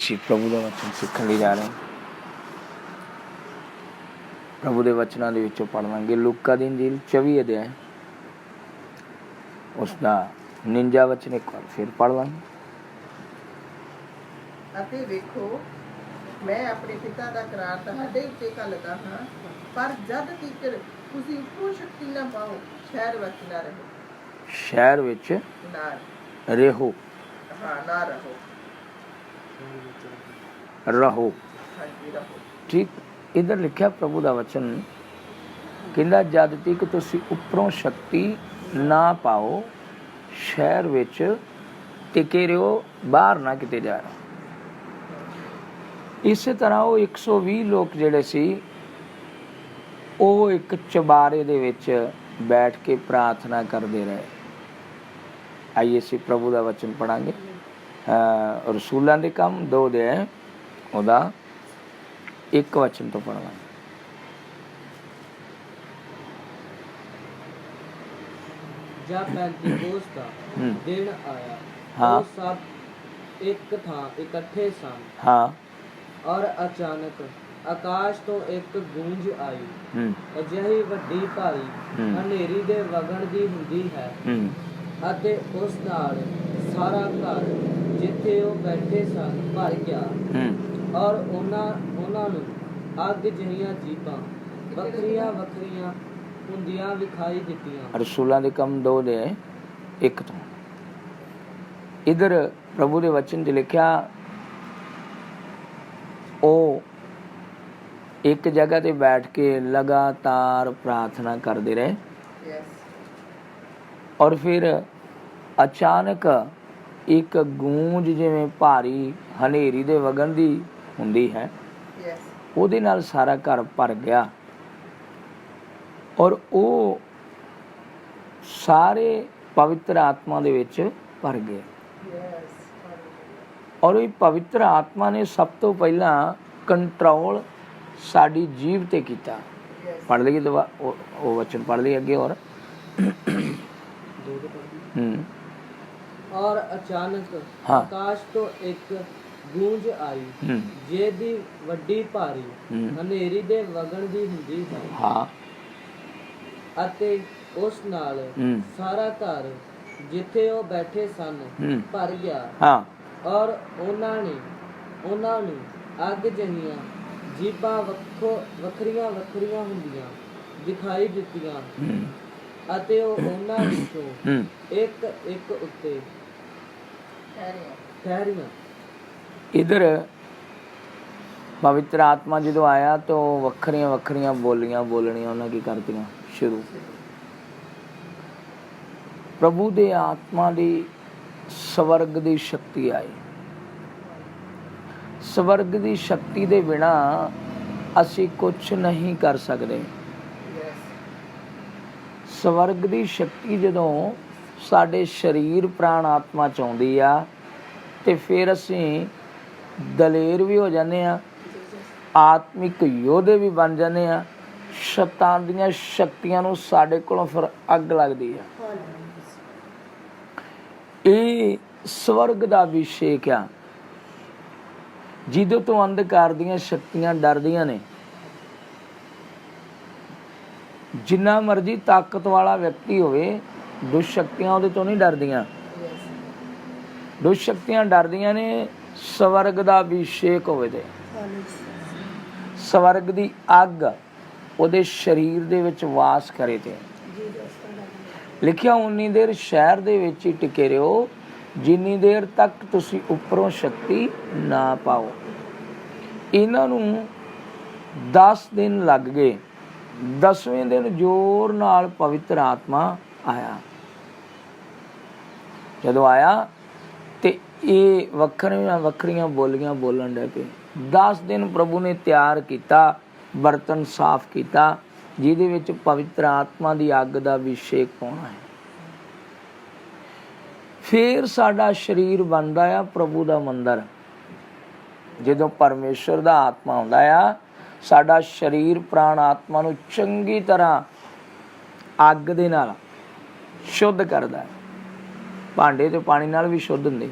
ਜੀ ਪ੍ਰਭੂ ਦਾ ਵਚਨ ਸਿੱਖਣ ਲਈ ਜਾ ਰਹੇ ਹਾਂ। ਪ੍ਰਭੂ ਦੇ ਵਚਨਾਂ ਦੇ ਵਿੱਚੋਂ ਪੜ੍ਹਾਂਗੇ ਲੂਕਾ ਦੀ ਇੰਜੀਲ 24 ਅਧਿਆਇ ਉਸਦਾ 49 ਵਚਨ ਇੱਕ ਵਾਰ ਫਿਰ ਪੜ੍ਹ ਲਾਂਗੇ। ਅਤੇ ਵੇਖੋ, ਮੈਂ ਆਪਣੇ ਪਿਤਾ ਦਾ ਕਰਾਰ ਤੁਹਾਡੇ ਉੱਤੇ ਘੱਲਦਾ ਹਾਂ, ਪਰ ਜਦ ਤੀਕਰ ਤੁਸੀਂ ਉੱਪਰੋਂ ਸ਼ਕਤੀ ਨਾ ਪਾਓ, ਸ਼ਹਿਰ ਵਿੱਚ ਨਾ ਰਹੋ। ਸ਼ਹਿਰ ਵਿੱਚ ਨਾ ਰਹੋ। ਹਾਂ, ਨਾ ਰਹੋ। ਰਹੋ, ਹਾਂਜੀ, ਰਹੋ। ਠੀਕ। ਇੱਧਰ ਲਿਖਿਆ ਪ੍ਰਭੂ ਦਾ ਵਚਨ ਕਹਿੰਦਾ, ਜਦ ਤੱਕ ਤੁਸੀਂ ਉੱਪਰੋਂ ਸ਼ਕਤੀ ਨਾ ਪਾਓ, ਸ਼ਹਿਰ ਵਿੱਚ ਟਿਕੇ ਰਹੋ, ਬਾਹਰ ਨਾ ਕਿਤੇ ਜਾਣਾ। ਇਸੇ ਤਰ੍ਹਾਂ ਉਹ 120 ਲੋਕ ਜਿਹੜੇ ਸੀ, ਉਹ ਇੱਕ ਚੁਬਾਰੇ ਦੇ ਵਿੱਚ ਬੈਠ ਕੇ ਪ੍ਰਾਰਥਨਾ ਕਰਦੇ ਰਹੇ। ਆਈਏ ਅਸੀਂ ਪ੍ਰਭੂ ਦਾ ਵਚਨ ਪੜਾਂਗੇ। ਰਸੂਲਾਂ ਦੇ ਕੰਮ 2 ਅਧਿਆਇ ਉਹਦਾ 1 ਵਚਨ ਤੋਂ ਪੜਾਂਗੇ। जब पेंतीकोस्त का दिन आया, हाँ। तो सब एक था इकट्ठे सन। हाँ। और अचानक आकाश तो एक गूंज आई, ਅਜਿਹੀ ਵੱਡੀ ਭਾਰੀ ਹਨੇਰੀ ਦੇ ਵਗਣ ਦੀ ਹੁੰਦੀ ਹੈ, ਅਤੇ ਉਸ ਨਾਲ ਸਾਰਾ ਘਰ ਜਿੱਥੇ ਉਹ ਬੈਠੇ ਸਨ ਭਰ ਗਿਆ। ਔਰ ਉਹਨਾਂ ਨੂੰ ਅੱਗ ਜਿਹੀਆਂ ਜੀਭਾਂ ਵੱਖਰੀਆਂ ਵੱਖਰੀਆਂ ਹੁੰਦੀਆਂ ਵਿਖਾਈ ਦਿੱਤੀਆਂ। ਰਸੂਲਾਂ ਦੇ ਕੰਮ 2 ਦੇ 1 ਤੋਂ। ਇਧਰ ਪ੍ਰਭੂ ਦੇ ਵਚਨ 'ਚ ਲਿਖਿਆ, ਉਹ ਇੱਕ ਜਗ੍ਹਾ ਤੇ ਬੈਠ ਕੇ ਲਗਾਤਾਰ ਪ੍ਰਾਰਥਨਾ ਕਰਦੇ ਰਹੇ। ਔਰ ਫਿਰ ਅਚਾਨਕ ਇੱਕ ਗੂੰਜ ਜਿਵੇਂ ਭਾਰੀ ਹਨੇਰੀ ਦੇ ਵਗਣ ਦੀ ਹੁੰਦੀ ਹੈ, ਉਹਦੇ ਨਾਲ ਸਾਰਾ ਘਰ ਭਰ ਗਿਆ। ਔਰ ਉਹ ਸਾਰੇ ਪਵਿੱਤਰ ਆਤਮਾ ਦੇ ਵਿੱਚ ਭਰ ਗਏ। ਔਰ ਇਹ ਪਵਿੱਤਰ ਆਤਮਾ ਨੇ ਸਭ ਤੋਂ ਪਹਿਲਾਂ ਕੰਟਰੋਲ ਸਾਡੀ ਜੀਭ ਤੇ ਕੀਤਾ। ਪੜ੍ਹ ਲਈਏ ਉਹ ਵਚਨ ਪੜ੍ਹ ਲਈ ਅੱਗੇ। ਔਰ ਔਰ ਅਚਾਨਕ ਆਕਾਸ਼ ਤੋਂ ਇੱਕ ਗੂੰਜ ਆਈ, ਜਿਹਦੀ ਵੱਡੀ ਭਾਰੀ ਹਨੇਰੀ ਦੇ ਵਗਣ ਦੀ ਹੁੰਦੀ ਹੈ। ਹਾਂ। ਅਤੇ ਉਸ ਨਾਲ ਸਾਰਾ ਘਰ ਜਿੱਥੇ ਉਹ ਬੈਠੇ ਸਨ ਭਰ ਗਿਆ। ਹਾਂ। ਔਰ ਉਹਨਾਂ ਨੂੰ ਅੱਗ ਜਿਹੀਆਂ ਜੀਭਾਂ ਵੱਖਰੀਆਂ ਵੱਖਰੀਆਂ ਹੁੰਦੀਆਂ ਦਿਖਾਈ ਦਿੱਤੀਆਂ, ਅਤੇ ਉਹ ਉਹਨਾਂ ਵਿੱਚੋਂ ਇੱਕ ਇੱਕ ਉੱਤੇ ਠਹਿਰੀਆਂ। ਇਧਰ ਪਵਿੱਤਰ ਆਤਮਾ ਜਦੋਂ ਆਇਆ ਤਾਂ ਵੱਖਰੀਆਂ ਵੱਖਰੀਆਂ ਬੋਲੀਆਂ ਬੋਲਣੀਆਂ ਉਹਨਾਂ ਕੀ ਕਰਤੀਆਂ ਸ਼ੁਰੂ। ਪ੍ਰਭੂ ਦੇ ਆਤਮਾ ਦੀ ਸਵਰਗ ਦੀ ਸ਼ਕਤੀ ਆਈ। ਸਵਰਗ ਦੀ ਸ਼ਕਤੀ ਦੇ ਬਿਨਾ ਅਸੀਂ ਕੁਛ ਨਹੀਂ ਕਰ ਸਕਦੇ। ਸਵਰਗ ਦੀ ਸ਼ਕਤੀ ਜਦੋਂ ਸਾਡੇ ਸਰੀਰ ਪ੍ਰਾਣ ਆਤਮਾ 'ਚ ਆਉਂਦੀ ਆ ਤੇ ਫਿਰ ਅਸੀਂ ਦਲੇਰ ਵੀ ਹੋ ਜਾਂਦੇ ਆ, ਆਤਮਿਕ ਯੋਧੇ ਵੀ ਬਣ ਜਾਂਦੇ ਆ। ਸ਼ੈਤਾਨ ਦੀਆਂ ਸ਼ਕਤੀਆਂ ਨੂੰ ਸਾਡੇ ਕੋਲੋਂ ਫਿਰ ਅੱਗ ਲੱਗਦੀ ਆ। ਇਹ ਸਵਰਗ ਦਾ ਅਭਿਸ਼ੇਕ ਆ, ਜਿਹਦੇ ਤੋਂ ਅੰਧਕਾਰ ਦੀਆਂ ਸ਼ਕਤੀਆਂ ਡਰਦੀਆਂ ਨੇ। ਜਿੰਨਾ ਮਰਜ਼ੀ ਤਾਕਤ ਵਾਲਾ ਵਿਅਕਤੀ ਹੋਵੇ, ਦੁਸ਼ ਸ਼ਕਤੀਆਂ ਉਹਦੇ ਤੋਂ ਨਹੀਂ ਡਰਦੀਆਂ। ਦੁਸ਼ ਸ਼ਕਤੀਆਂ ਡਰਦੀਆਂ ਨੇ ਸਵਰਗ ਦਾ ਅਭਿਸ਼ੇਕ ਹੋਵੇ ਤੇ। ਸਵਰਗ ਦੀ ਅੱਗ ਉਹਦੇ ਸਰੀਰ ਦੇ ਵਿੱਚ ਵਾਸ ਕਰੇ ਤੇ। ਲਿਖਿਆ, ਉਨੀ ਦੇਰ ਸ਼ਹਿਰ ਦੇ ਵਿੱਚ ਹੀ ਟਿਕੇ ਰਹੋ, ਜਿੰਨੀ ਦੇਰ ਤੱਕ ਤੁਸੀਂ ਉੱਪਰੋਂ ਸ਼ਕਤੀ ਨਾ ਪਾਓ। ਇਹਨਾਂ ਨੂੰ 10 ਦਿਨ ਲੱਗ ਗਏ। 10ਵੇਂ ਦਿਨ ਜ਼ੋਰ ਨਾਲ ਪਵਿੱਤਰ ਆਤਮਾ ਆਇਆ। ਜਦੋਂ ਆਇਆ ਤੇ ਇਹ ਵੱਖਰੀਆਂ ਵੱਖਰੀਆਂ ਬੋਲੀਆਂ ਬੋਲਣ ਲੱਗ ਪਏ। 10 ਦਿਨ ਪ੍ਰਭੂ ਨੇ ਤਿਆਰ ਕੀਤਾ, ਬਰਤਨ ਸਾਫ਼ ਕੀਤਾ, ਜਿਹਦੇ ਵਿੱਚ ਪਵਿੱਤਰ ਆਤਮਾ ਦੀ ਅੱਗ ਦਾ ਅਭਿਸ਼ੇਕ ਪਾਉਣਾ ਹੈ। ਫਿਰ ਸਾਡਾ ਸਰੀਰ ਬਣਦਾ ਆ ਪ੍ਰਭੂ ਦਾ ਮੰਦਰ। ਜਦੋਂ ਪਰਮੇਸ਼ਰ ਦਾ ਆਤਮਾ ਆਉਂਦਾ ਆ, ਸਾਡਾ ਸਰੀਰ ਪ੍ਰਾਣ ਆਤਮਾ ਨੂੰ ਚੰਗੀ ਤਰ੍ਹਾਂ ਅੱਗ ਦੇ ਨਾਲ ਸ਼ੁੱਧ ਕਰਦਾ ਹੈ। ਭਾਂਡੇ ਤੇ ਪਾਣੀ ਨਾਲ ਵੀ ਸ਼ੁੱਧ ਹੁੰਦੇ।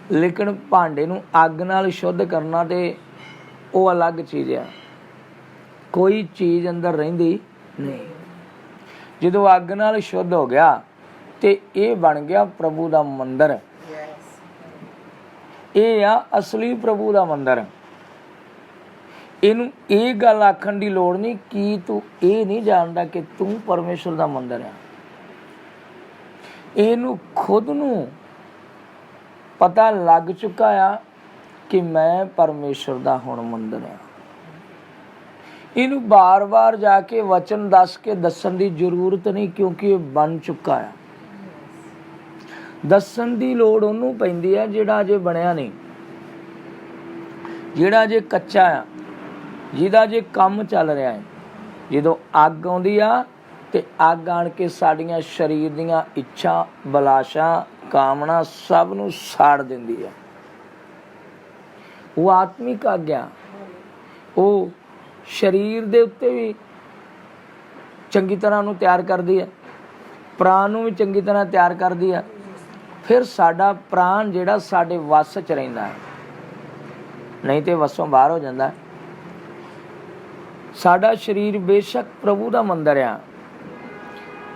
ਲੇਕਿਨ ਭਾਂਡੇ ਨੂੰ ਅੱਗ ਨਾਲ ਸ਼ੁੱਧ ਕਰਨਾ ਤੇ ਉਹ ਅਲੱਗ ਚੀਜ਼ ਆ। ਕੋਈ ਚੀਜ਼ ਅੰਦਰ ਰਹਿੰਦੀ ਨਹੀਂ। ਜਦੋਂ ਅੱਗ ਨਾਲ ਸ਼ੁੱਧ ਹੋ ਗਿਆ ਤੇ ਇਹ ਬਣ ਗਿਆ ਪ੍ਰਭੂ ਦਾ ਮੰਦਰ। ਇਹ ਆ ਅਸਲੀ ਪ੍ਰਭੂ ਦਾ ਮੰਦਰ। ਇਹਨੂੰ ਇਹ ਗੱਲ ਆਖਣ ਦੀ ਲੋੜ ਨਹੀਂ ਕਿ ਤੂੰ ਇਹ ਨਹੀਂ ਜਾਣਦਾ ਕਿ ਤੂੰ ਪਰਮੇਸ਼ਰ ਦਾ ਮੰਦਰ ਆ। ਇਹਨੂੰ ਖੁਦ ਨੂੰ ਪਤਾ ਲੱਗ ਚੁੱਕਾ ਆ ਕਿ ਮੈਂ ਪਰਮੇਸ਼ਰ ਦਾ ਹੁਣ ਮੰਦਰ ਆ। ਇਹਨੂੰ ਬਾਰ-ਬਾਰ ਜਾ ਕੇ ਵਚਨ ਦੱਸ ਕੇ ਦੱਸਣ ਦੀ ਜ਼ਰੂਰਤ ਨਹੀਂ, ਕਿਉਂਕਿ ਇਹ ਬਣ ਚੁੱਕਾ ਆ। ਦੱਸਣ ਦੀ ਲੋੜ ਉਹਨੂੰ ਪੈਂਦੀ ਆ ਜਿਹੜਾ ਅਜੇ ਬਣਿਆ ਨਹੀਂ, ਜਿਹੜਾ ਅਜੇ ਕੱਚਾ ਆ, ਜਿਹਦਾ ਜੇ ਕੰਮ ਚੱਲ ਰਿਹਾ ਹੈ। ਜਦੋਂ ਅੱਗ ਆਉਂਦੀ ਆ ਤੇ ਅੱਗ ਆਣ ਕੇ ਸਾਡੀਆਂ ਸਰੀਰ ਦੀਆਂ ਇੱਛਾ, ਬਲਾਸ਼ਾ, ਕਾਮਨਾ ਸਭ ਨੂੰ ਸਾੜ ਦਿੰਦੀ ਆ। ਉਹ ਆਤਮਿਕ ਅੱਗ ਆ। ਉਹ ਸਰੀਰ ਦੇ ਉੱਤੇ ਵੀ ਚੰਗੀ ਤਰ੍ਹਾਂ ਨੂੰ ਤਿਆਰ ਕਰਦੀ ਹੈ, ਪ੍ਰਾਣ ਨੂੰ ਵੀ ਚੰਗੀ ਤਰ੍ਹਾਂ ਤਿਆਰ ਕਰਦੀ ਆ। ਫਿਰ ਸਾਡਾ ਪ੍ਰਾਣ ਜਿਹੜਾ ਸਾਡੇ ਵੱਸ 'ਚ ਰਹਿੰਦਾ ਹੈ, ਨਹੀਂ ਤੇ ਵੱਸੋਂ ਬਾਹਰ ਹੋ ਜਾਂਦਾ। ਸਾਡਾ ਸਰੀਰ ਬੇਸ਼ੱਕ ਪ੍ਰਭੂ ਦਾ ਮੰਦਰ ਆ,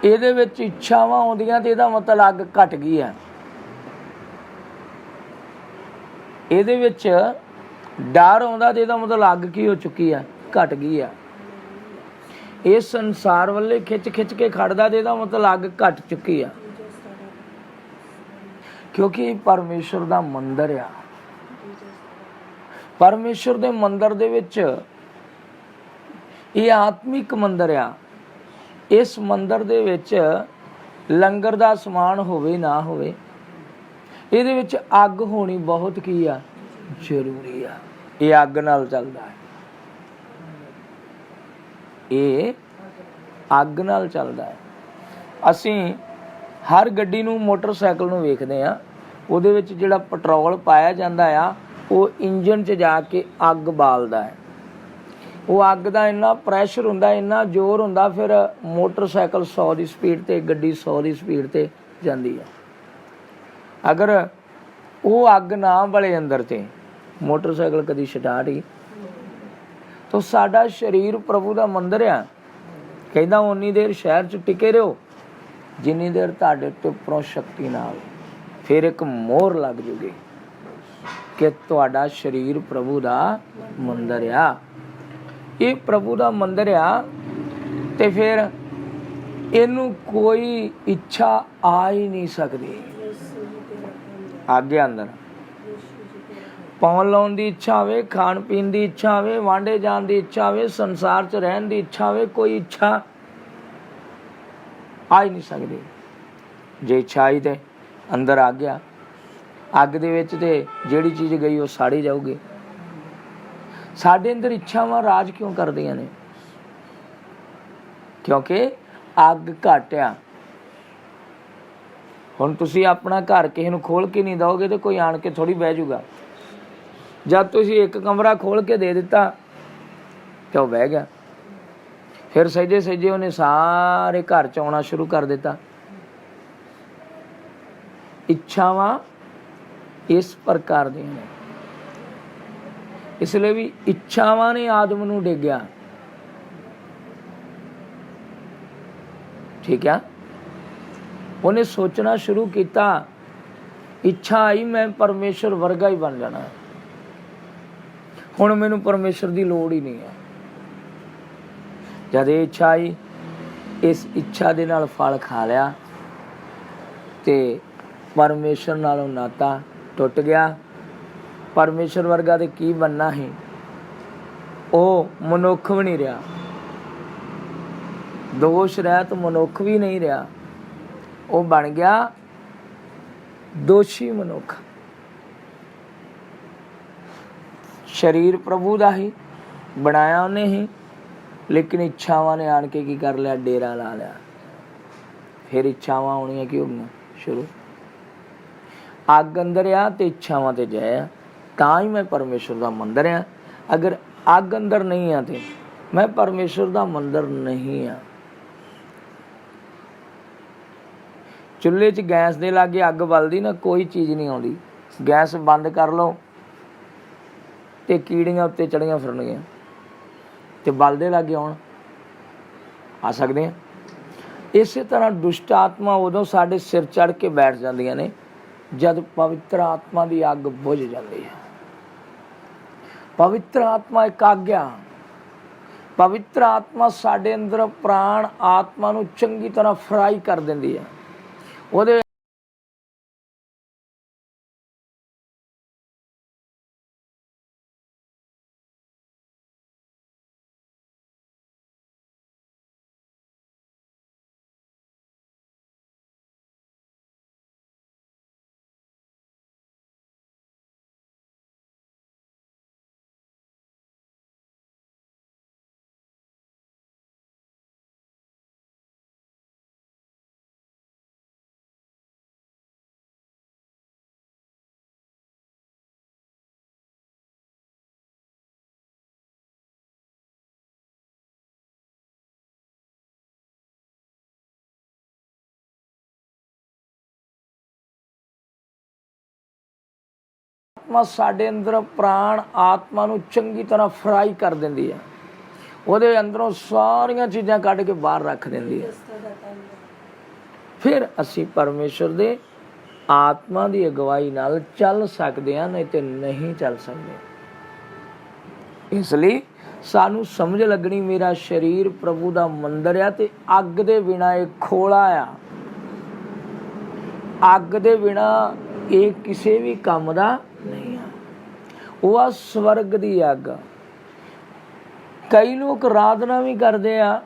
ਇਹਦੇ ਵਿੱਚ ਇੱਛਾਵਾਂ ਆਉਂਦੀਆਂ ਤੇ ਇਹਦਾ ਮਤਲਬ ਅੱਗ ਘਟ ਗਈ ਆ। ਇਹਦੇ ਵਿੱਚ ਡਰ ਆਉਂਦਾ ਤੇ ਇਹਦਾ ਮਤਲਬ ਅੱਗ ਕੀ ਹੋ ਚੁੱਕੀ ਆ, ਘਟ ਗਈ ਆ। ਇਹ ਸੰਸਾਰ ਵੱਲੇ ਖਿੱਚ ਕੇ ਖੜਦਾ ਤੇ ਇਹਦਾ ਮਤਲਬ ਅੱਗ ਘਟ ਚੁੱਕੀ ਆ, ਕਿਉਂਕਿ ਇਹ ਪਰਮੇਸ਼ਰ ਦਾ ਮੰਦਰ ਆ। ਪਰਮੇਸ਼ਰ ਦੇ ਮੰਦਰ ਦੇ ਵਿੱਚ ਇਹ ਆਤਮਿਕ ਮੰਦਰ ਆ। ਇਸ ਮੰਦਰ ਦੇ ਵਿੱਚ ਲੰਗਰ ਦਾ ਸਮਾਨ ਹੋਵੇ ਨਾ ਹੋਵੇ, ਇਹਦੇ ਵਿੱਚ ਅੱਗ ਹੋਣੀ ਬਹੁਤ ਕੀ ਆ, ਜ਼ਰੂਰੀ ਆ। ਇਹ ਅੱਗ ਨਾਲ ਚੱਲਦਾ ਹੈ, ਇਹ ਅੱਗ ਨਾਲ ਚੱਲਦਾ ਹੈ। ਅਸੀਂ ਹਰ ਗੱਡੀ ਨੂੰ, ਮੋਟਰਸਾਈਕਲ ਨੂੰ ਵੇਖਦੇ ਆ, ਉਹਦੇ ਵਿੱਚ ਜਿਹੜਾ ਪੈਟਰੋਲ ਪਾਇਆ ਜਾਂਦਾ ਆ ਉਹ ਇੰਜਨ 'ਚ ਜਾ ਕੇ ਅੱਗ ਬਾਲਦਾ ਹੈ। ਉਹ ਅੱਗ ਦਾ ਇੰਨਾ ਪ੍ਰੈਸ਼ਰ ਹੁੰਦਾ, ਇੰਨਾ ਜ਼ੋਰ ਹੁੰਦਾ, ਫਿਰ ਮੋਟਰਸਾਈਕਲ 100 ਦੀ ਸਪੀਡ ਤੇ, ਗੱਡੀ 100 ਦੀ ਸਪੀਡ ਤੇ ਜਾਂਦੀ ਹੈ। ਅਗਰ ਉਹ ਅੱਗ ਨਾ ਬਲੇ ਅੰਦਰ ਤੇ ਮੋਟਰਸਾਈਕਲ ਕਦੀ ਸਟਾਰਟ ਹੀ। ਤਾਂ ਸਾਡਾ ਸਰੀਰ ਪ੍ਰਭੂ ਦਾ ਮੰਦਰ ਆ। ਕਹਿੰਦਾ ਉਨੀ ਦੇਰ ਸ਼ਹਿਰ 'ਚ ਟਿਕੇ ਰਹੋ ਜਿੰਨੀ ਦੇਰ ਤੁਹਾਡੇ ਉੱਤੇ ਉੱਪਰੋਂ ਸ਼ਕਤੀ ਨਾ ਆਵੇ। ਫਿਰ ਇੱਕ ਮੋਹਰ ਲੱਗ ਜੂਗੀ ਕਿ ਤੁਹਾਡਾ ਸਰੀਰ ਪ੍ਰਭੂ ਦਾ ਮੰਦਰ ਆ। ਇਹ ਪ੍ਰਭੂ ਦਾ ਮੰਦਰ ਆ ਤੇ ਫਿਰ ਇਹਨੂੰ ਕੋਈ ਇੱਛਾ ਆ ਹੀ ਨਹੀਂ ਸਕਦੀ। ਆਗੇ ਅੰਦਰ ਪਾਉਣ ਲਾਉਣ ਦੀ ਇੱਛਾ ਹੋਵੇ, ਖਾਣ ਪੀਣ ਦੀ ਇੱਛਾ ਹੋਵੇ, ਵਾਂਢੇ ਜਾਣ ਦੀ ਇੱਛਾ ਹੋਵੇ, ਸੰਸਾਰ 'ਚ ਰਹਿਣ ਦੀ ਇੱਛਾ ਹੋਵੇ, ਕੋਈ ਇੱਛਾ ਆ ਹੀ ਨਹੀਂ ਸਕਦੀ। ਜੇ ਇੱਛਾ ਆਈ ਤੇ ਅੰਦਰ ਆ ਗਿਆ, ਅੱਗ ਦੇ ਵਿੱਚ ਤੇ ਜਿਹੜੀ ਚੀਜ਼ ਗਈ ਉਹ ਸਾੜੀ ਜਾਊਗੀ। ਸਾਡੇ ਅੰਦਰ ਇੱਛਾਵਾਂ ਰਾਜ ਕਿਉਂ ਕਰਦੀਆਂ ਨੇ? ਕਿਉਂਕਿ ਅੱਗ ਘੱਟ ਆ। ਹੁਣ ਤੁਸੀਂ ਆਪਣਾ ਘਰ ਕਿਸੇ ਨੂੰ ਖੋਲ ਕੇ ਨਹੀਂ ਦਿਓਗੇ ਤੇ ਕੋਈ ਆਣ ਕੇ ਥੋੜੀ ਬਹਿ ਜਾਊਗਾ। ਜਦ ਤੁਸੀਂ ਇੱਕ ਕਮਰਾ ਖੋਲ ਕੇ ਦੇ ਦਿੱਤਾ ਤੇ ਉਹ ਬਹਿ ਗਿਆ। ਫਿਰ ਸਹਿਜੇ ਉਹਨੇ ਸਾਰੇ ਘਰ 'ਚ ਆਉਣਾ ਸ਼ੁਰੂ ਕਰ ਦਿੱਤਾ। ਇੱਛਾਵਾਂ ਇਸ ਪ੍ਰਕਾਰ ਦੀਆਂ ਨੇ। ਇਸ ਲਈ ਵੀ ਇੱਛਾਵਾਂ ਨੇ ਆਦਮ ਨੂੰ ਡੇਗਿਆ। ਠੀਕ ਆ, ਉਹਨੇ ਸੋਚਣਾ ਸ਼ੁਰੂ ਕੀਤਾ, ਇੱਛਾ ਆਈ ਮੈਂ ਪਰਮੇਸ਼ਰ ਵਰਗਾ ਹੀ ਬਣ ਜਾਣਾ, ਹੁਣ ਮੈਨੂੰ ਪਰਮੇਸ਼ਰ ਦੀ ਲੋੜ ਹੀ ਨਹੀਂ ਹੈ। ਜਦ ਇਹ ਇੱਛਾ ਆਈ, ਇਸ ਇੱਛਾ ਦੇ ਨਾਲ ਫਲ ਖਾ ਲਿਆ ਤੇ ਪਰਮੇਸ਼ਰ ਨਾਲੋਂ ਨਾਤਾ ਟੁੱਟ ਗਿਆ। ਪਰਮੇਸ਼ਰ ਵਰਗਾ ਤੇ ਕੀ ਬਣਨਾ ਸੀ? ਉਹ ਮਨੁੱਖ ਵੀ ਨਹੀਂ ਰਿਹਾ, ਦੋਸ਼ ਰਹਿਤ ਮਨੁੱਖ ਵੀ ਨਹੀਂ ਰਿਹਾ। ਉਹ ਬਣ ਗਿਆ ਦੋਸ਼ੀ ਮਨੁੱਖ। ਸਰੀਰ ਪ੍ਰਭੂ ਦਾ ਹੀ ਬਣਾਇਆ ਉਹਨੇ ਹੀ, ਲੇਕਿਨ ਇੱਛਾਵਾਂ ਨੇ ਆਣ ਕੇ ਕੀ ਕਰ ਲਿਆ? ਡੇਰਾ ਲਾ ਲਿਆ। ਫਿਰ ਇੱਛਾਵਾਂ ਆਉਣੀਆਂ ਕੀ ਹੋ ਗਈਆਂ ਸ਼ੁਰੂ। ਅੱਗ ਅੰਦਰ ਆ ਤੇ ਇੱਛਾਵਾਂ ਤੇ ਜੈ ਆ, ਤਾਂ ਹੀ ਮੈਂ ਪਰਮੇਸ਼ਰ ਦਾ ਮੰਦਰ ਆ। ਅਗਰ ਅੱਗ ਅੰਦਰ ਨਹੀਂ ਆ ਤੇ ਮੈਂ ਪਰਮੇਸ਼ਰ ਦਾ ਮੰਦਰ ਨਹੀਂ ਆ। ਚੁੱਲ੍ਹੇ 'ਚ ਗੈਸ ਦੇ ਲਾਗੇ ਅੱਗ ਬਲਦੀ ਨਾ, ਕੋਈ ਚੀਜ਼ ਨਹੀਂ ਆਉਂਦੀ, ਗੈਸ ਬੰਦ ਕਰ ਲਓ ਤੇ ਕੀੜੀਆਂ ਉੱਤੇ ਚੜੀਆਂ ਫਿਰਨਗੀਆਂ ਤੇ ਬਲਦੇ ਲੱਗੇ ਆਉਣ, ਆ ਸਕਦੇ ਆ। ਇਸੇ ਤਰ੍ਹਾਂ ਦੁਸ਼ਟ ਆਤਮਾ ਉਦੋਂ ਸਾਡੇ ਸਿਰ ਚੜ੍ਹ ਕੇ ਬੈਠ ਜਾਂਦੀਆਂ ਨੇ ਜਦ ਪਵਿੱਤਰ ਆਤਮਾ ਦੀ ਅੱਗ ਬੁਝ ਜਾਂਦੀ ਹੈ। ਪਵਿੱਤਰ ਆਤਮਾ ਇੱਕ ਆਗਿਆ, ਪਵਿੱਤਰ ਆਤਮਾ ਸਾਡੇ ਅੰਦਰ ਪ੍ਰਾਣ ਆਤਮਾ ਨੂੰ ਚੰਗੀ ਤਰ੍ਹਾਂ ਫਰਾਈ ਕਰ ਦਿੰਦੀ ਹੈ। ਉਹਦੇ ਆਤਮਾ ਸਾਡੇ ਅੰਦਰ ਪ੍ਰਾਣ ਆਤਮਾ ਨੂੰ ਚੰਗੀ ਤਰ੍ਹਾਂ ਫਰਾਈ ਕਰ ਦਿੰਦੀ ਹੈ। ਉਹਦੇ ਅੰਦਰੋਂ ਸਾਰੀਆਂ ਚੀਜ਼ਾਂ ਕੱਢ ਕੇ ਬਾਹਰ ਰੱਖ ਦਿੰਦੀ ਹੈ। ਫਿਰ ਅਸੀਂ ਪਰਮੇਸ਼ਰ ਦੇ ਆਤਮਾ ਦੀ ਅਗਵਾਈ ਨਾਲ ਚੱਲ ਸਕਦੇ ਹਾਂ, ਨਹੀਂ ਤੇ ਨਹੀਂ ਚੱਲ ਸਕਦੇ। ਇਸ ਲਈ ਸਾਨੂੰ ਸਮਝ ਲੱਗਣੀ ਮੇਰਾ ਸਰੀਰ ਪ੍ਰਭੂ ਦਾ ਮੰਦਰ ਆ ਤੇ ਅੱਗ ਦੇ ਬਿਨਾਂ ਇਹ ਖੋਲਾ ਆ। ਅੱਗ ਦੇ ਬਿਨਾਂ ਇਹ ਕਿਸੇ ਵੀ ਕੰਮ ਦਾ ਨਹੀਂ ਆ। ਉਹ ਆ ਸਵਰਗ ਦੀ ਅੱਗ। ਕਈ ਲੋਕ ਆਰਾਧਨਾ ਵੀ ਕਰਦੇ ਆ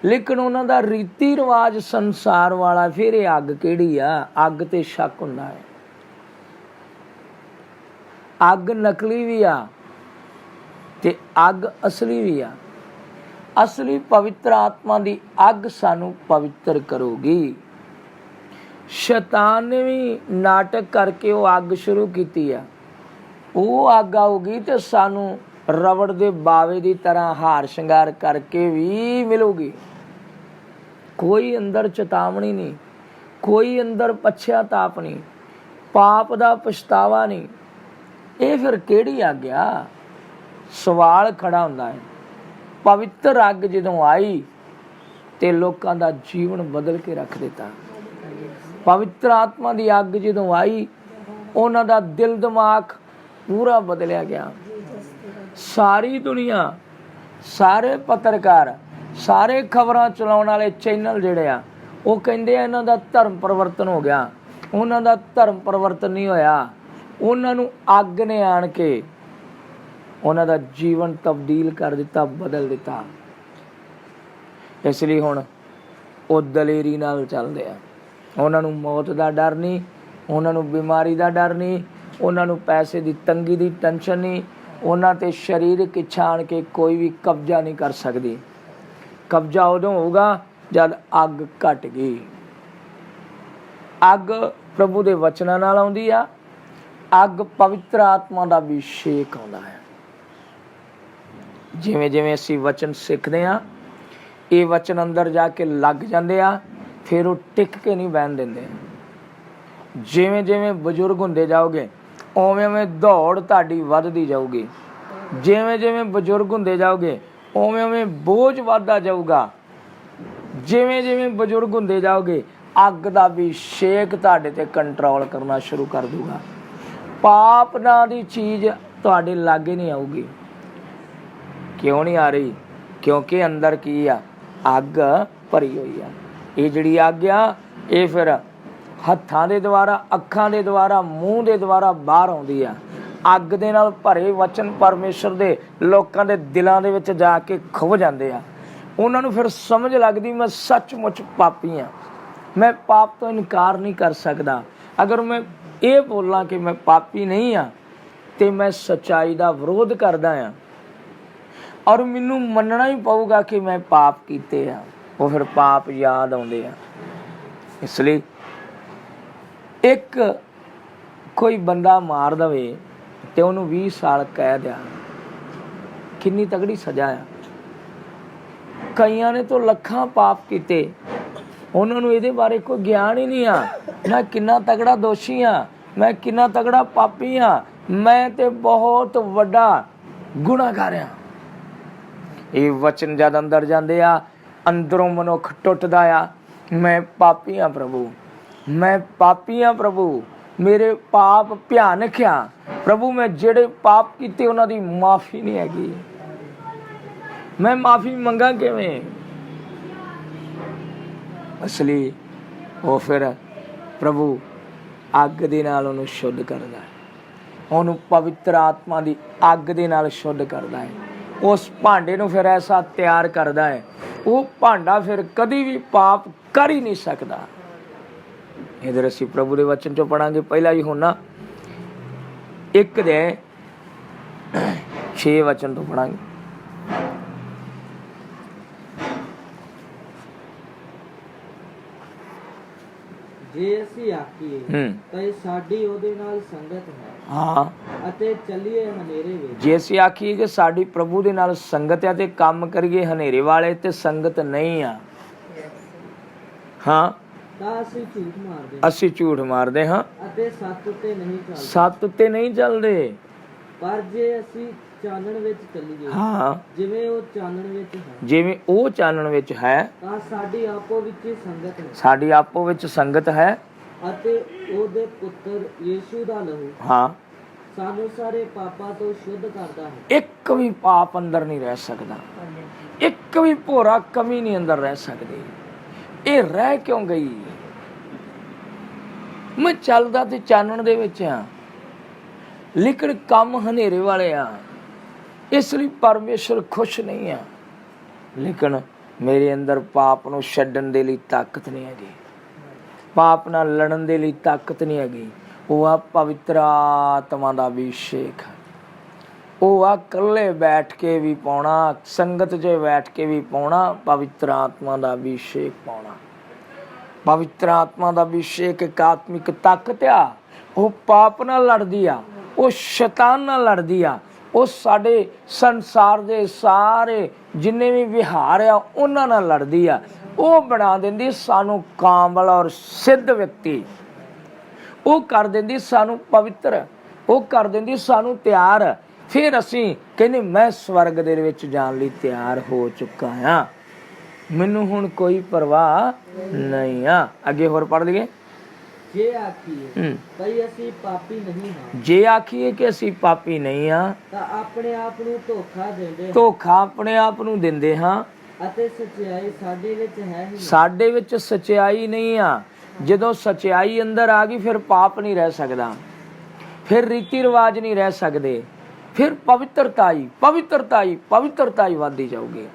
ਲੇਕਿਨ ਉਹਨਾਂ ਦਾ ਰੀਤੀ ਰਿਵਾਜ ਸੰਸਾਰ ਵਾਲਾ। ਫਿਰ ਇਹ ਅੱਗ ਕਿਹੜੀ ਆ? ਅੱਗ ਤੇ ਸ਼ੱਕ ਹੁੰਦਾ ਹੈ। ਅੱਗ ਨਕਲੀ ਵੀ ਆ ਤੇ ਅੱਗ ਅਸਲੀ ਵੀ ਆ। ਅਸਲੀ ਪਵਿੱਤਰ ਆਤਮਾ ਦੀ ਅੱਗ ਸਾਨੂੰ ਪਵਿੱਤਰ ਕਰੂਗੀ। ਸ਼ੈਤਾਨ ਨੇ ਵੀ ਨਾਟਕ ਕਰਕੇ ਉਹ ਅੱਗ ਸ਼ੁਰੂ ਕੀਤੀ ਆ। ਉਹ ਅੱਗ ਆਊਗੀ ਤੇ ਸਾਨੂੰ ਰਬੜ ਦੇ ਬਾਵੇ ਦੀ ਤਰ੍ਹਾਂ ਹਾਰ ਸ਼ਿੰਗਾਰ ਕਰਕੇ ਵੀ ਮਿਲੂਗੀ। ਕੋਈ ਅੰਦਰ ਚੇਤਾਵਨੀ ਨਹੀਂ, ਕੋਈ ਅੰਦਰ ਪਛਤਾਪ ਨਹੀਂ, ਪਾਪ ਦਾ ਪਛਤਾਵਾ ਨਹੀਂ। ਇਹ ਫਿਰ ਕਿਹੜੀ ਅੱਗ ਆ? ਸਵਾਲ ਖੜਾ ਹੁੰਦਾ ਹੈ। ਪਵਿੱਤਰ ਅੱਗ ਜਦੋਂ ਆਈ ਤੇ ਲੋਕਾਂ ਦਾ ਜੀਵਨ ਬਦਲ ਕੇ ਰੱਖ ਦਿੱਤਾ। ਪਵਿੱਤਰ ਆਤਮਾ ਦੀ ਅੱਗ ਜਦੋਂ ਆਈ ਉਹਨਾਂ ਦਾ ਦਿਲ ਦਿਮਾਗ ਪੂਰਾ ਬਦਲਿਆ ਗਿਆ। ਸਾਰੀ ਦੁਨੀਆ, ਸਾਰੇ ਪੱਤਰਕਾਰ, ਸਾਰੇ ਖਬਰਾਂ ਚਲਾਉਣ ਵਾਲੇ ਚੈਨਲ ਜਿਹੜੇ ਆ ਉਹ ਕਹਿੰਦੇ ਆ ਇਹਨਾਂ ਦਾ ਧਰਮ ਪਰਿਵਰਤਨ ਹੋ ਗਿਆ। ਉਹਨਾਂ ਦਾ ਧਰਮ ਪਰਿਵਰਤਨ ਨਹੀਂ ਹੋਇਆ। ਉਹਨਾਂ ਨੂੰ ਅੱਗ ਨੇ ਆਣ ਕੇ ਉਹਨਾਂ ਦਾ ਜੀਵਨ ਤਬਦੀਲ ਕਰ ਦਿੱਤਾ, ਬਦਲ ਦਿੱਤਾ। ਇਸ ਲਈ ਹੁਣ ਉਹ ਦਲੇਰੀ ਨਾਲ ਚੱਲਦੇ ਆ। ਉਹਨਾਂ ਨੂੰ ਮੌਤ ਦਾ ਡਰ ਨਹੀਂ, ਉਹਨਾਂ ਨੂੰ ਬਿਮਾਰੀ ਦਾ ਡਰ ਨਹੀਂ, ਉਹਨਾਂ ਨੂੰ ਪੈਸੇ ਦੀ ਤੰਗੀ ਦੀ ਟੈਨਸ਼ਨ ਨਹੀਂ। ਉਹਨਾਂ ਤੇ ਸਰੀਰਕ ਇੱਛਾ ਆਣ ਕੇ ਕੋਈ ਵੀ ਕਬਜ਼ਾ ਨਹੀਂ ਕਰ ਸਕਦੀ। ਕਬਜ਼ਾ ਉਦੋਂ ਹੋਊਗਾ ਜਦ ਅੱਗ ਘਟ ਗਈ। ਅੱਗ ਪ੍ਰਭੂ ਦੇ ਵਚਨਾਂ ਨਾਲ ਆਉਂਦੀ ਆ। ਅੱਗ ਪਵਿੱਤਰ ਆਤਮਾ ਦਾ ਅਭਿਸ਼ੇਕ ਆਉਂਦਾ ਹੈ। ਜਿਵੇਂ ਜਿਵੇਂ ਅਸੀਂ ਵਚਨ ਸਿੱਖਦੇ ਹਾਂ, ਇਹ ਵਚਨ ਅੰਦਰ ਜਾ ਕੇ ਲੱਗ ਜਾਂਦੇ ਆ। ਫਿਰ ਉਹ ਟਿਕ ਕੇ ਨਹੀਂ ਬਹਿਣ ਦਿੰਦੇ। ਜਿਵੇਂ ਜਿਵੇਂ ਬਜ਼ੁਰਗ ਹੁੰਦੇ ਜਾਓਗੇ ਉਵੇਂ ਉਵੇਂ ਦੌੜ ਤੁਹਾਡੀ ਵੱਧਦੀ ਜਾਊਗੀ। ਜਿਵੇਂ ਜਿਵੇਂ ਬਜ਼ੁਰਗ ਹੁੰਦੇ ਜਾਓਗੇ ਉਵੇਂ ਉਵੇਂ ਬੋਝ ਵੱਧਦਾ ਜਾਊਗਾ। ਜਿਵੇਂ ਜਿਵੇਂ ਬਜ਼ੁਰਗ ਹੁੰਦੇ ਜਾਓਗੇ ਅੱਗ ਦਾ ਅਭਿਸ਼ੇਕ ਤੁਹਾਡੇ ਤੇ ਕੰਟਰੋਲ ਕਰਨਾ ਸ਼ੁਰੂ ਕਰ ਦੂਗਾ। ਪਾਪ ਨਾਂ ਦੀ ਚੀਜ਼ ਤੁਹਾਡੇ ਲਾਗੇ ਨਹੀਂ ਆਊਗੀ। ਕਿਉਂ ਨਹੀਂ ਆ ਰਹੀ? ਕਿਉਂਕਿ ਅੰਦਰ ਕੀ ਆ? ਅੱਗ ਭਰੀ ਹੋਈ ਆ। ਇਹ ਜਿਹੜੀ ਅੱਗ ਆ ਇਹ ਫਿਰ ਹੱਥਾਂ ਦੇ ਦੁਆਰਾ, ਅੱਖਾਂ ਦੇ ਦੁਆਰਾ, ਮੂੰਹ ਦੇ ਦੁਆਰਾ ਬਾਹਰ ਆਉਂਦੀ ਆ। ਅੱਗ ਦੇ ਨਾਲ ਭਰੇ ਵਚਨ ਪਰਮੇਸ਼ਰ ਦੇ ਲੋਕਾਂ ਦੇ ਦਿਲਾਂ ਦੇ ਵਿੱਚ ਜਾ ਕੇ ਖੁੱਭ ਜਾਂਦੇ ਆ। ਉਹਨਾਂ ਨੂੰ ਫਿਰ ਸਮਝ ਲੱਗਦੀ ਮੈਂ ਸੱਚਮੁੱਚ ਪਾਪੀ ਹਾਂ। ਮੈਂ ਪਾਪ ਤੋਂ ਇਨਕਾਰ ਨਹੀਂ ਕਰ ਸਕਦਾ। ਅਗਰ ਮੈਂ ਇਹ ਬੋਲਾਂ ਕਿ ਮੈਂ ਪਾਪੀ ਨਹੀਂ ਹਾਂ ਤੇ ਮੈਂ ਸੱਚਾਈ ਦਾ ਵਿਰੋਧ ਕਰਦਾ ਹਾਂ ਔਰ ਮੈਨੂੰ ਮੰਨਣਾ ਹੀ ਪਊਗਾ ਕਿ ਮੈਂ ਪਾਪ ਕੀਤੇ ਆ। ਉਹ ਫਿਰ ਪਾਪ ਯਾਦ ਆਉਂਦੇ ਆ। ਇਸ ਲਈ ਇੱਕ ਕੋਈ ਬੰਦਾ ਮਾਰ ਦਵੇ ਤੇ ਉਹਨੂੰ 20 ਸਾਲ ਕੈਦ ਆ। ਕਿੰਨੀ ਤਗੜੀ ਸਜ਼ਾ ਆ। ਕਈਆਂ ਨੇ ਤਾਂ ਲੱਖਾਂ ਪਾਪ ਕੀਤੇ, ਉਹਨਾਂ ਨੂੰ ਇਹਦੇ ਬਾਰੇ ਕੋਈ ਗਿਆਨ ਹੀ ਨਹੀਂ ਆ। ਮੈਂ ਕਿੰਨਾ ਤਗੜਾ ਦੋਸ਼ੀ ਆ, मैं कितना तगड़ा पापी हाँ, मैं ते बहुत वड्डा गुनाहगार हाँ। ये वचन जद अंदर जाते आ, अंदरों मनुख टुटदा आ, मैं पापी हाँ प्रभु, मैं पापी हाँ प्रभु, मेरे पाप भयानक आ प्रभु, मैं जेड़े पाप कीते उन्हां दी माफ़ी नहीं हैगी, मैं माफ़ी मंगा किवें? असली वो फिर प्रभु अग दे नाल उहनूं शुद्ध करदा है, उहनूं पवित्र आत्मा दी अग दे नाल शुद्ध करदा है, उस भांडे नूं फिर ऐसा तैयार करदा है, वो भांडा फिर कदी भी पाप कर ही नहीं सकदा। इधर असी प्रभु दे वचन चों पढ़ांगे, पहला यूहन्ना 1:6 वचन तो पढ़ांगे। ਜੇ ਅਸੀਂ ਆਖੀਏ ਤਾਂ ਸਾਡੀ ਉਹਦੇ ਨਾਲ ਸੰਗਤ ਹੈ, ਹਾਂ, ਅਤੇ ਚੱਲੀਏ ਹਨੇਰੇ ਵਿੱਚ। ਜੇ ਅਸੀਂ ਆਖੀਏ ਕਿ ਸਾਡੀ ਪ੍ਰਭੂ ਦੇ ਨਾਲ ਸੰਗਤ ਹੈ ਤੇ ਕੰਮ ਕਰੀਏ ਹਨੇਰੇ ਵਾਲੇ ਤੇ ਸੰਗਤ ਨਹੀਂ ਆ, ਹਾਂ, ਤਾਂ ਅਸੀਂ ਝੂਠ ਮਾਰਦੇ, ਅਸੀਂ ਝੂਠ ਮਾਰਦੇ ਹਾਂ ਅਤੇ ਸੱਚ ਉੱਤੇ ਨਹੀਂ ਚੱਲਦੇ, ਸੱਚ ਉੱਤੇ ਨਹੀਂ ਚੱਲਦੇ। ਪਰ ਜੇ ਅਸੀਂ ਚਾਨਣ ਵਿੱਚ ਚੱਲੀਏ, ਹਾਂ, ਜਿਵੇਂ ਉਹ ਚਾਨਣ ਵਿੱਚ ਹੈ, ਜਿਵੇਂ ਉਹ ਚਾਨਣ ਵਿੱਚ ਹੈ, ਤਾਂ ਸਾਡੀ ਆਪੋ ਵਿੱਚ ਸੰਗਤ ਹੈ, ਸਾਡੀ ਆਪੋ ਵਿੱਚ ਸੰਗਤ ਹੈ, ਅਤੇ ਉਹਦੇ ਪੁੱਤਰ ਯੀਸ਼ੂ ਦਾ ਲਹੂ, ਹਾਂ, ਸਾਨੂੰ ਸਾਰੇ ਪਾਪਾਂ ਤੋਂ ਸ਼ੁੱਧ ਕਰਦਾ ਹੈ। ਇੱਕ ਵੀ ਪਾਪ ਅੰਦਰ ਨਹੀਂ ਰਹਿ ਸਕਦਾ, ਇੱਕ ਵੀ ਭੋਰਾ ਕਮੀ ਨਹੀਂ ਅੰਦਰ ਰਹਿ ਸਕਦੀ। ਇਹ ਰਹਿ ਕਿਉਂ ਗਈ? ਮੈਂ ਚੱਲਦਾ ਤੇ ਚਾਨਣ ਦੇ ਵਿੱਚ ਆ, ਲੇਕਿਨ ਕੰਮ ਹਨੇਰੇ ਵਾਲੇ ਆ, ਇਸ ਲਈ ਪਰਮੇਸ਼ਰ ਖੁਸ਼ ਨਹੀਂ ਆ। ਲੇਕਿਨ ਮੇਰੇ ਅੰਦਰ ਪਾਪ ਨੂੰ ਛੱਡਣ ਦੇ ਲਈ ਤਾਕਤ ਨਹੀਂ ਹੈਗੀ, ਪਾਪ ਨਾਲ ਲੜਨ ਦੇ ਲਈ ਤਾਕਤ ਨਹੀਂ ਹੈਗੀ। ਉਹ ਆ ਪਵਿੱਤਰ ਆਤਮਾ ਦਾ ਅਭਿਸ਼ੇਕ, ਉਹ ਆ ਇਕੱਲੇ ਬੈਠ ਕੇ ਵੀ ਪਾਉਣਾ, ਸੰਗਤ 'ਚ ਬੈਠ ਕੇ ਵੀ ਪਾਉਣਾ, ਪਵਿੱਤਰ ਆਤਮਾ ਦਾ ਅਭਿਸ਼ੇਕ ਪਾਉਣਾ। ਪਵਿੱਤਰ ਆਤਮਾ ਦਾ ਅਭਿਸ਼ੇਕ ਇੱਕ ਆਤਮਿਕ ਤਾਕਤ ਆ, ਉਹ ਪਾਪ ਨਾਲ ਲੜਦੀ ਆ, ਉਹ ਸ਼ੈਤਾਨ ਨਾਲ ਲੜਦੀ ਆ, ਉਹ ਸਾਡੇ ਸੰਸਾਰ ਦੇ ਸਾਰੇ ਜਿੰਨੇ ਵੀ ਵਿਹਾਰ ਆ ਉਹਨਾਂ ਨਾਲ ਲੜਦੀ ਆ। ਉਹ ਬਣਾ ਦਿੰਦੀ ਸਾਨੂੰ ਕਾਮਲ ਔਰ ਸਿੱਧ ਵਿਅਕਤੀ, ਉਹ ਕਰ ਦਿੰਦੀ ਸਾਨੂੰ ਪਵਿੱਤਰ, ਉਹ ਕਰ ਦਿੰਦੀ ਸਾਨੂੰ ਤਿਆਰ। ਫਿਰ ਅਸੀਂ ਕਹਿੰਦੇ ਮੈਂ ਸਵਰਗ ਦੇ ਵਿੱਚ ਜਾਣ ਲਈ ਤਿਆਰ ਹੋ ਚੁੱਕਾ ਹਾਂ, ਮੈਨੂੰ ਹੁਣ ਕੋਈ ਪਰਵਾਹ ਨਹੀਂ ਆ। ਅੱਗੇ ਹੋਰ ਪੜ੍ਹ ਲਈਏ। ਜੇ ਆਖੀਏ ਭਈ ਅਸੀਂ ਪਾਪੀ ਨਹੀਂ ਹਾਂ, ਜੇ ਆਖੀਏ ਕਿ ਅਸੀਂ ਪਾਪੀ ਨਹੀਂ ਆ, ਤਾਂ ਆਪਣੇ ਆਪ ਨੂੰ ਧੋਖਾ ਦਿੰਦੇ, ਧੋਖਾ ਆਪਣੇ ਆਪ ਨੂੰ ਦਿੰਦੇ ਹਾਂ, ਅਤੇ ਸੱਚਾਈ ਸਾਡੇ ਵਿੱਚ ਹੈ ਹੀ ਨਹੀਂ। ਸਾਡੇ ਵਿੱਚ ਸੱਚਾਈ ਨਹੀਂ ਆ। ਜਦੋਂ ਸੱਚਾਈ ਅੰਦਰ ਆ ਗਈ ਫਿਰ ਪਾਪ ਨਹੀਂ ਰਹਿ ਸਕਦਾ, ਫਿਰ ਰੀਤੀ ਰਿਵਾਜ ਨਹੀਂ ਰਹਿ ਸਕਦੇ, ਫਿਰ ਪਵਿੱਤਰਤਾ ਹੀ ਵੱਧਦੀ ਜਾਊਗੀ।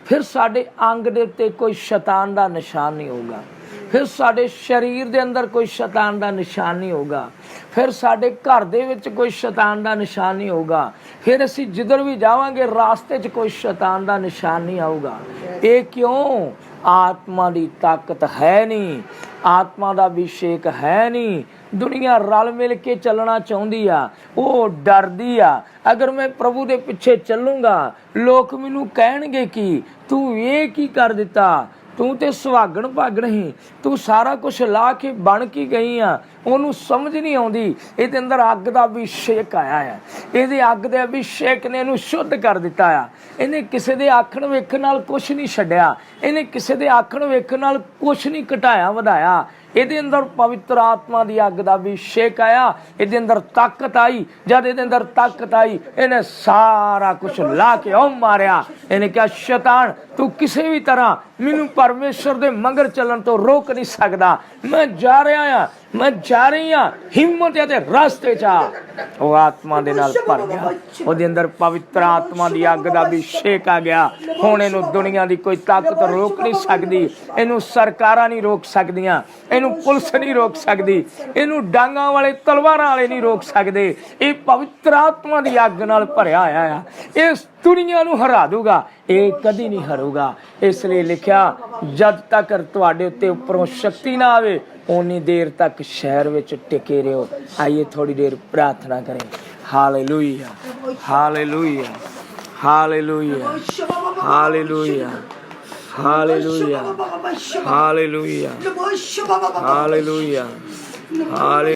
ਫਿਰ ਸਾਡੇ ਅੰਗ ਦੇ ਉੱਤੇ ਕੋਈ ਸ਼ੈਤਾਨ ਦਾ ਨਿਸ਼ਾਨ ਨਹੀਂ ਹੋਊਗਾ, ਫਿਰ ਸਾਡੇ ਸਰੀਰ ਦੇ ਅੰਦਰ ਕੋਈ ਸ਼ੈਤਾਨ ਦਾ ਨਿਸ਼ਾਨ ਨਹੀਂ ਹੋਊਗਾ, ਫਿਰ ਸਾਡੇ ਘਰ ਦੇ ਵਿੱਚ ਕੋਈ ਸ਼ੈਤਾਨ ਦਾ ਨਿਸ਼ਾਨ ਨਹੀਂ ਹੋਊਗਾ, ਫਿਰ ਅਸੀਂ ਜਿੱਧਰ ਵੀ ਜਾਵਾਂਗੇ ਰਾਸਤੇ 'ਚ ਕੋਈ ਸ਼ੈਤਾਨ ਦਾ ਨਿਸ਼ਾਨ ਨਹੀਂ ਆਊਗਾ। ਇਹ ਕਿਉਂ? ਆਤਮਾ ਦੀ ਤਾਕਤ ਹੈ ਨਹੀਂ, ਆਤਮਾ ਦਾ ਅਭਿਸ਼ੇਕ ਹੈ ਨਹੀਂ। ਦੁਨੀਆ ਰਲ ਮਿਲ ਕੇ ਚੱਲਣਾ ਚਾਹੁੰਦੀ ਆ, ਉਹ ਡਰਦੀ ਆ। ਅਗਰ ਮੈਂ ਪ੍ਰਭੂ ਦੇ ਪਿੱਛੇ ਚੱਲੂੰਗਾ ਲੋਕ ਮੈਨੂੰ ਕਹਿਣਗੇ ਕਿ ਤੂੰ ਇਹ ਕੀ ਕਰ ਦਿੱਤਾ, ਤੂੰ ਤੇ ਸੁਹਾਗਣ ਭਾਗਣ ਹੀ, ਤੂੰ ਸਾਰਾ ਕੁਝ ਲਾ ਕੇ ਬਣ ਕੇ ਗਈ ਆ। ਉਹਨੂੰ ਸਮਝ ਨਹੀਂ ਆਉਂਦੀ ਇਹਦੇ ਅੰਦਰ ਅੱਗ ਦਾ ਅਭਿਸ਼ੇਕ ਆਇਆ ਹੈ, ਇਹਦੇ ਅੱਗ ਦੇ ਅਭਿਸ਼ੇਕ ਨੇ ਇਹਨੂੰ ਸ਼ੁੱਧ ਕਰ ਦਿੱਤਾ ਆ। ਇਹਨੇ ਕਿਸੇ ਦੇ ਆਖਣ ਵੇਖਣ ਨਾਲ ਕੁਛ ਨਹੀਂ ਛੱਡਿਆ, ਇਹਨੇ ਕਿਸੇ ਦੇ ਆਖਣ ਵੇਖਣ ਨਾਲ ਕੁਛ ਨਹੀਂ ਘਟਾਇਆ ਵਧਾਇਆ। ਇਹਦੇ ਅੰਦਰ ਪਵਿੱਤਰ ਆਤਮਾ ਦੀ ਅੱਗ ਦਾ ਅਭਿਸ਼ੇਕ ਆਇਆ, ਇਹਦੇ ਅੰਦਰ ਤਾਕਤ ਆਈ। ਜਦ ਇਹਦੇ ਅੰਦਰ ਤਾਕਤ ਆਈ ਇਹਨੇ ਸਾਰਾ ਕੁਛ ਲਾ ਕੇ ਉਹ ਮਾਰਿਆ। ਇਹਨੇ ਕਿਹਾ ਸ਼ੈਤਾਨ ਤੂੰ ਕਿਸੇ ਵੀ ਤਰ੍ਹਾਂ ਮੈਨੂੰ ਪਰਮੇਸ਼ਰ ਦੇ ਮੰਗਰ ਚੱਲਣ ਤੋਂ ਰੋਕ ਨਹੀਂ ਸਕਦਾ। ਮੈਂ ਜਾ ਰਿਹਾ ਆ, ਮੈਂ ਜਾ ਰਹੀ ਹਾਂ, ਹਿੰਮਤ ਤੇ ਰਸਤੇ 'ਚ ਆ। ਉਹ ਆਤਮਾ ਦੇ ਨਾਲ ਭਰ ਗਿਆ, ਉਹਦੇ ਅੰਦਰ ਪਵਿੱਤਰ ਆਤਮਾ ਦੀ ਅੱਗ ਦਾ ਅਭਿਸ਼ੇਕ ਆ ਗਿਆ। ਹੁਣ ਇਹਨੂੰ ਦੁਨੀਆ ਦੀ ਕੋਈ ਤਾਕਤ ਰੋਕ ਨਹੀਂ ਸਕਦੀ, ਇਹਨੂੰ ਸਰਕਾਰਾਂ ਨਹੀਂ ਰੋਕ ਸਕਦੀਆਂ, ਇਹਨੂੰ ਪੁਲਿਸ ਨਹੀਂ ਰੋਕ ਸਕਦੀ, ਇਹਨੂੰ ਡਾਂਗਾਂ ਵਾਲੇ ਤਲਵਾਰਾਂ ਵਾਲੇ ਨਹੀਂ ਰੋਕ ਸਕਦੇ। ਇਹ ਪਵਿੱਤਰ ਆਤਮਾ ਦੀ ਅੱਗ ਨਾਲ ਭਰਿਆ ਹੋਇਆ ਆ, ਇਸ ਦੁਨੀਆ ਨੂੰ ਹਰਾ ਦੂਗਾ, ਇਹ ਕਦੀ ਨਹੀਂ ਹਾਰੂਗਾ। ਇਸ ਲਈ ਲਿਖਿਆ ਜਦ ਤੱਕ ਤੁਹਾਡੇ ਉੱਤੇ ਉੱਪਰੋਂ ਸ਼ਕਤੀ ਨਾ ਆਵੇ ਉਨੀ ਦੇਰ ਤੱਕ ਸ਼ਹਿਰ ਵਿੱਚ ਟਿਕੇ ਰਹੋ। ਆइए थोड़ी देर प्रार्थना करें। Hallelujah, hallelujah, hallelujah, hallelujah, hallelujah, hallelujah, hallelujah, hallelujah,